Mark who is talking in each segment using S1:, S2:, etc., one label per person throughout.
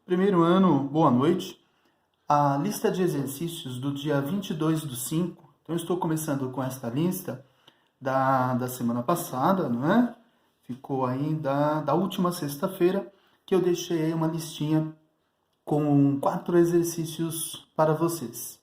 S1: Primeiro ano, boa noite. A lista de exercícios do dia 22/5, então eu estou começando com esta lista da semana passada, não é? Ficou aí da última sexta-feira, que eu deixei aí uma listinha com 4 exercícios para vocês.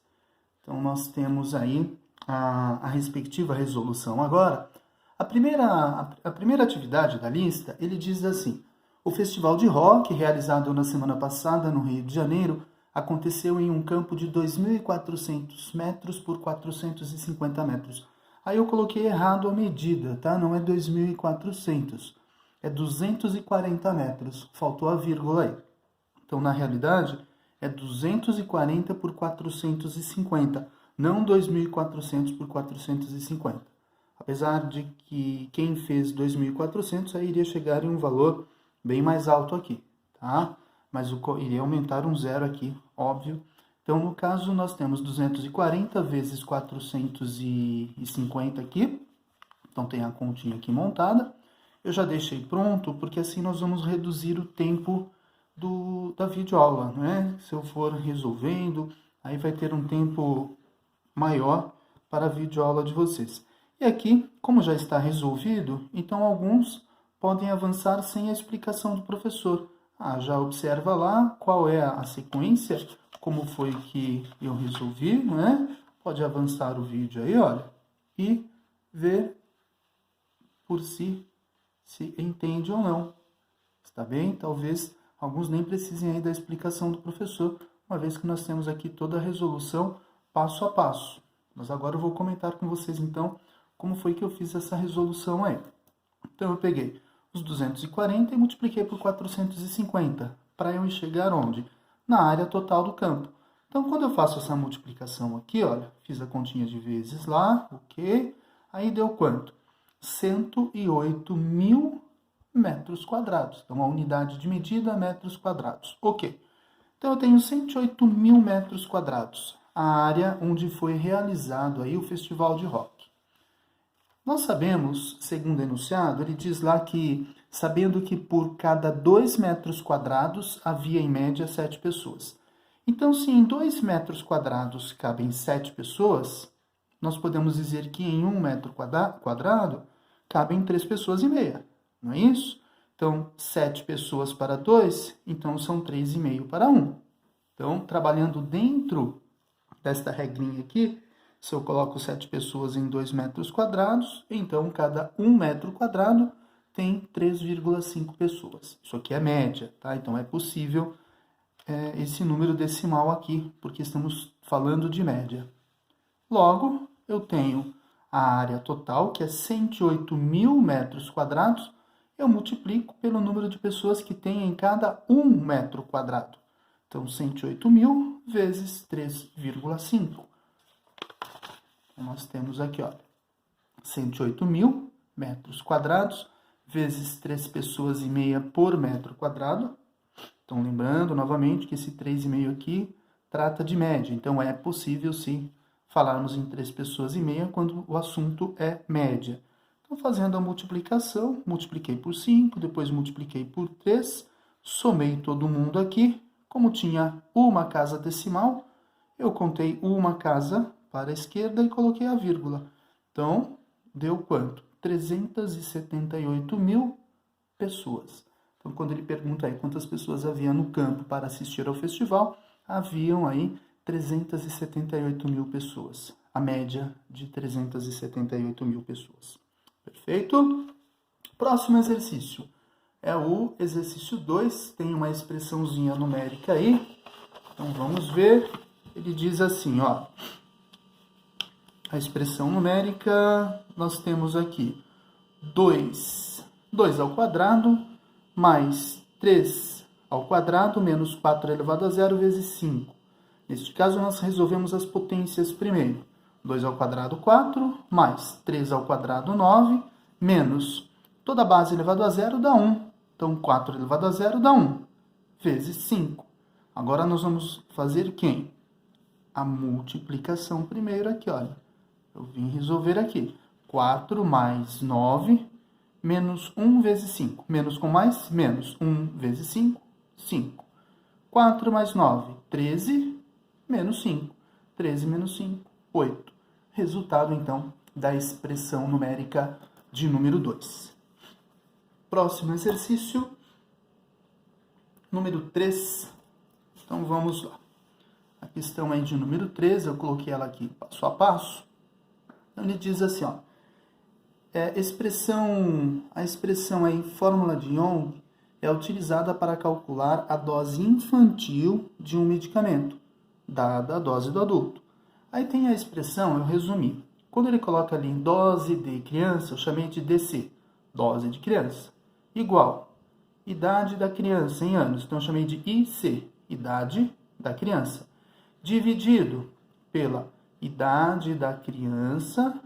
S1: Então nós temos aí a respectiva resolução agora. A primeira atividade da lista, ele diz assim: o Festival de Rock, realizado na semana passada no Rio de Janeiro, aconteceu em um campo de 2.400 metros por 450 metros. Aí eu coloquei errado a medida, tá? Não é 2.400, é 240 metros. Faltou a vírgula aí. Então, na realidade, é 240 por 450, não 2.400 por 450. Apesar de que quem fez 2.400 aí iria chegar em um valor bem mais alto aqui, tá? Mas iria aumentar um zero aqui, óbvio. Então, no caso, nós temos 240 vezes 450 aqui. Então, tem a continha aqui montada. Eu já deixei pronto, porque assim nós vamos reduzir o tempo da videoaula, né? Se eu for resolvendo, aí vai ter um tempo maior para a videoaula de vocês. E aqui, como já está resolvido, então alguns podem avançar sem a explicação do professor. Já observa lá qual é a sequência, como foi que eu resolvi, né? Pode avançar o vídeo aí, olha, e ver por si se entende ou não. Está bem? Talvez alguns nem precisem aí da explicação do professor, uma vez que nós temos aqui toda a resolução passo a passo. Mas agora eu vou comentar com vocês, então, como foi que eu fiz essa resolução aí. Então, eu peguei os 240 e multipliquei por 450, para eu chegar onde? Na área total do campo. Então, quando eu faço essa multiplicação aqui, olha, fiz a continha de vezes lá, ok? Aí deu quanto? 108.000 metros quadrados. Então, a unidade de medida, metros quadrados. Ok. Então, eu tenho 108.000 metros quadrados, a área onde foi realizado aí o Festival de Rock. Nós sabemos, segundo o enunciado, ele diz lá que, sabendo que por cada 2 metros quadrados havia em média 7 pessoas. Então, se em 2 metros quadrados cabem 7 pessoas, nós podemos dizer que em 1 metro quadrado cabem 3 pessoas e meia, não é isso? Então, 7 pessoas para 2, então são 3,5 para 1. Então, trabalhando dentro desta regrinha aqui, se eu coloco 7 pessoas em 2 metros quadrados, então cada 1 metro quadrado tem 3,5 pessoas. Isso aqui é média, tá? Então é possível esse número decimal aqui, porque estamos falando de média. Logo, eu tenho a área total, que é 108.000 metros quadrados, eu multiplico pelo número de pessoas que tem em cada 1 metro quadrado. Então, 108.000 vezes 3,5. Nós temos aqui, ó, 108.000 metros quadrados vezes 3 pessoas e meia por metro quadrado. Então, lembrando novamente que esse 3,5 aqui trata de média. Então, é possível, sim, falarmos em 3 pessoas e meia quando o assunto é média. Então, fazendo a multiplicação, multipliquei por 5, depois multipliquei por 3, somei todo mundo aqui. Como tinha uma casa decimal, eu contei uma casa para a esquerda e coloquei a vírgula. Então, deu quanto? 378.000 pessoas. Então, quando ele pergunta aí quantas pessoas havia no campo para assistir ao festival, haviam aí 378.000 pessoas. A média de 378.000 pessoas. Perfeito? Próximo exercício. É o exercício 2. Tem uma expressãozinha numérica aí. Então, vamos ver. Ele diz assim, ó. A expressão numérica, nós temos aqui 2 ao quadrado mais 3 ao quadrado menos 4 elevado a zero vezes 5. Neste caso, nós resolvemos as potências primeiro. 2 ao quadrado, 4, mais 3 ao quadrado, 9, menos toda a base elevado a zero dá 1. Então, 4 elevado a zero dá 1, vezes 5. Agora, nós vamos fazer quem? A multiplicação primeiro aqui, olha. Eu vim resolver aqui. 4 mais 9, menos 1 vezes 5. Menos com mais, menos 1 vezes 5, 5. 4 mais 9, 13 menos 5. 13 menos 5, 8. Resultado, então, da expressão numérica de número 2. Próximo exercício, número 3. Então, vamos lá. A questão aí de número 3, eu coloquei ela aqui passo a passo. Então, ele diz assim, ó. A expressão aí, fórmula de Young, é utilizada para calcular a dose infantil de um medicamento, dada a dose do adulto. Aí tem a expressão, eu resumi. Quando ele coloca ali dose de criança, eu chamei de DC, dose de criança, igual idade da criança em anos, então eu chamei de IC, idade da criança, dividido pela idade da criança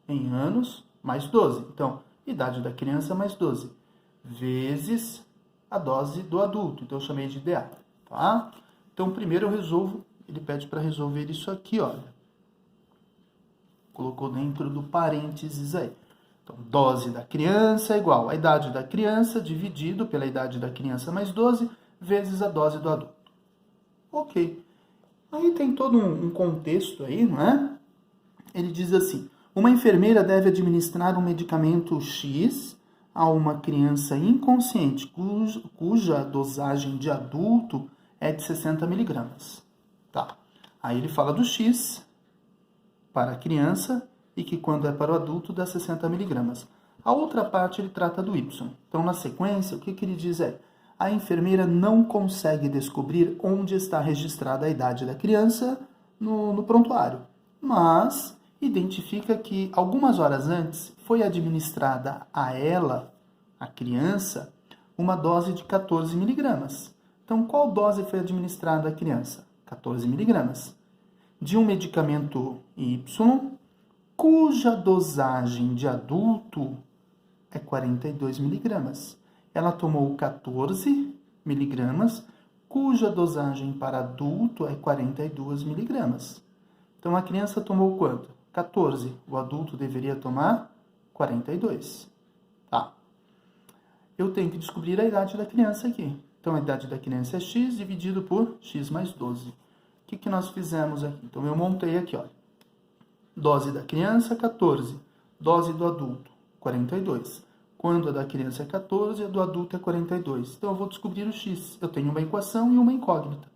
S1: em anos mais 12. Então, idade da criança mais 12, vezes a dose do adulto, então eu chamei de DA, tá? Então, primeiro eu resolvo, ele pede para resolver isso aqui, olha. Colocou dentro do parênteses aí. Então, dose da criança é igual a idade da criança dividido pela idade da criança mais 12 vezes a dose do adulto. Ok. Aí tem todo um contexto aí, não é? Ele diz assim, uma enfermeira deve administrar um medicamento X a uma criança inconsciente cuja dosagem de adulto é de 60 miligramas. Tá. Aí ele fala do X para a criança e que quando é para o adulto dá 60 miligramas. A outra parte ele trata do Y. Então, na sequência, o que ele diz é, a enfermeira não consegue descobrir onde está registrada a idade da criança no prontuário, mas identifica que algumas horas antes foi administrada a ela, a criança, uma dose de 14 miligramas. Então, qual dose foi administrada à criança? 14 miligramas. De um medicamento Y, cuja dosagem de adulto é 42 miligramas. Ela tomou 14 miligramas, cuja dosagem para adulto é 42 miligramas. Então, a criança tomou quanto? 14. O adulto deveria tomar 42. Tá. Eu tenho que descobrir a idade da criança aqui. Então, a idade da criança é X dividido por X mais 12. O que nós fizemos aqui? Então, eu montei aqui, olha. Dose da criança, 14. Dose do adulto, 42. Quando a da criança é 14, a do adulto é 42. Então, eu vou descobrir o X. Eu tenho uma equação e uma incógnita.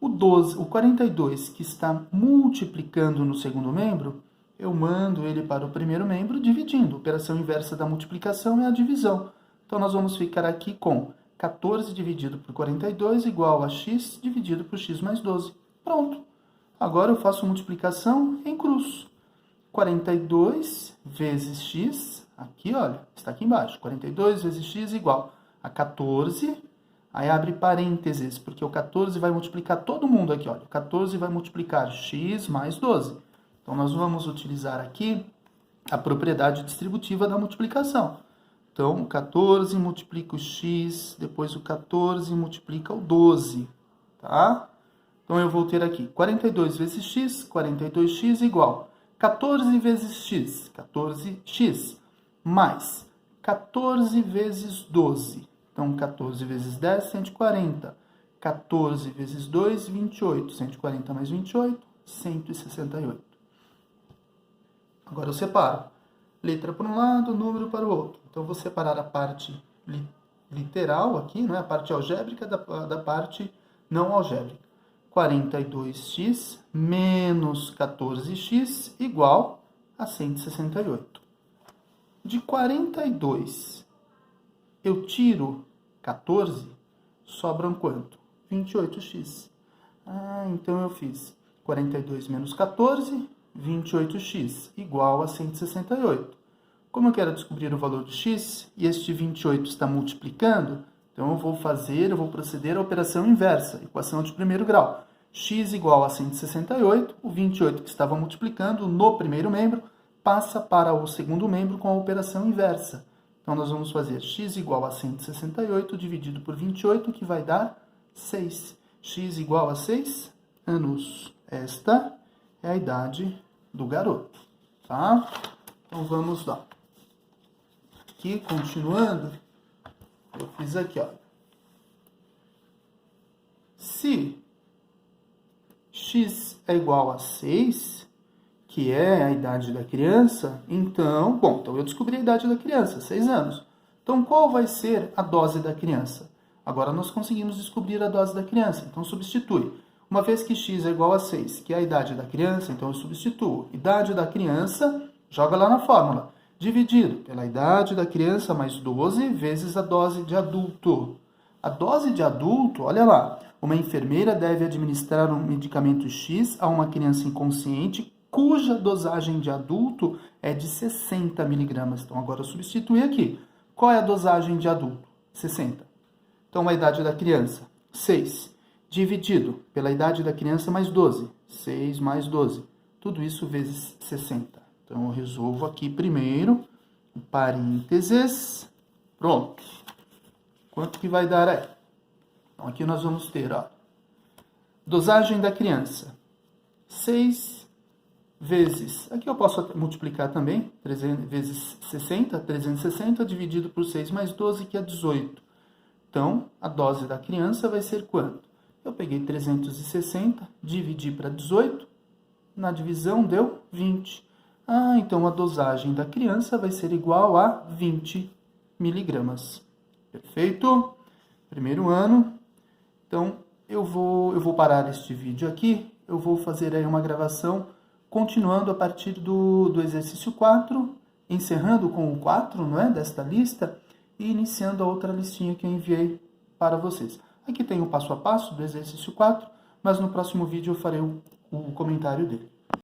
S1: O 42, que está multiplicando no segundo membro, eu mando ele para o primeiro membro dividindo. A operação inversa da multiplicação é a divisão. Então, nós vamos ficar aqui com 14 dividido por 42 igual a x dividido por x mais 12. Pronto. Agora eu faço multiplicação em cruz. 42 vezes x, aqui, olha, está aqui embaixo. 42 vezes x igual a 14. Aí abre parênteses, porque o 14 vai multiplicar todo mundo aqui, olha. 14 vai multiplicar x mais 12. Então, nós vamos utilizar aqui a propriedade distributiva da multiplicação. Então, o 14 multiplica o x, depois o 14 multiplica o 12, tá? Então, eu vou ter aqui 42 vezes x, 42x igual 14 vezes x, 14x, mais 14 vezes 12. Então, 14 vezes 10, 140. 14 vezes 2, 28. 140 mais 28, 168. Agora eu separo. Letra para um lado, número para o outro. Então, eu vou separar a parte literal aqui, né? A parte algébrica da parte não algébrica. 42x menos 14x igual a 168. De 42, eu tiro 14, sobram quanto? 28x. Então eu fiz 42 menos 14, 28x, igual a 168. Como eu quero descobrir o valor de x, e este 28 está multiplicando, então eu vou proceder à operação inversa, equação de primeiro grau. X igual a 168, o 28 que estava multiplicando no primeiro membro, passa para o segundo membro com a operação inversa. Então, nós vamos fazer x igual a 168 dividido por 28, que vai dar 6. X igual a 6 anos. Esta é a idade do garoto, tá? Então, vamos lá. Aqui, continuando, eu fiz aqui, ó. Se x é igual a 6, que é a idade da criança, então eu descobri a idade da criança, 6 anos. Então, qual vai ser a dose da criança? Agora nós conseguimos descobrir a dose da criança, então substitui. Uma vez que x é igual a 6, que é a idade da criança, então eu substituo. Idade da criança, joga lá na fórmula. Dividido pela idade da criança mais 12 vezes a dose de adulto. A dose de adulto, olha lá, uma enfermeira deve administrar um medicamento X a uma criança inconsciente cuja dosagem de adulto é de 60 miligramas. Então, agora eu substitui aqui. Qual é a dosagem de adulto? 60. Então, a idade da criança, 6. Dividido pela idade da criança mais 12. 6 mais 12. Tudo isso vezes 60. Então, eu resolvo aqui primeiro, parênteses, pronto. Quanto que vai dar aí? Então, aqui nós vamos ter, dosagem da criança, 6 vezes, aqui eu posso multiplicar também, 300 vezes 60, 360, dividido por 6 mais 12, que é 18. Então, a dose da criança vai ser quanto? Eu peguei 360, dividi para 18, na divisão deu 20. Então a dosagem da criança vai ser igual a 20 miligramas. Perfeito? Primeiro ano. Então, eu vou parar este vídeo aqui. Eu vou fazer aí uma gravação continuando a partir do exercício 4, encerrando com o 4, não é? Desta lista, e iniciando a outra listinha que eu enviei para vocês. Aqui tem o passo a passo do exercício 4, mas no próximo vídeo eu farei o comentário dele.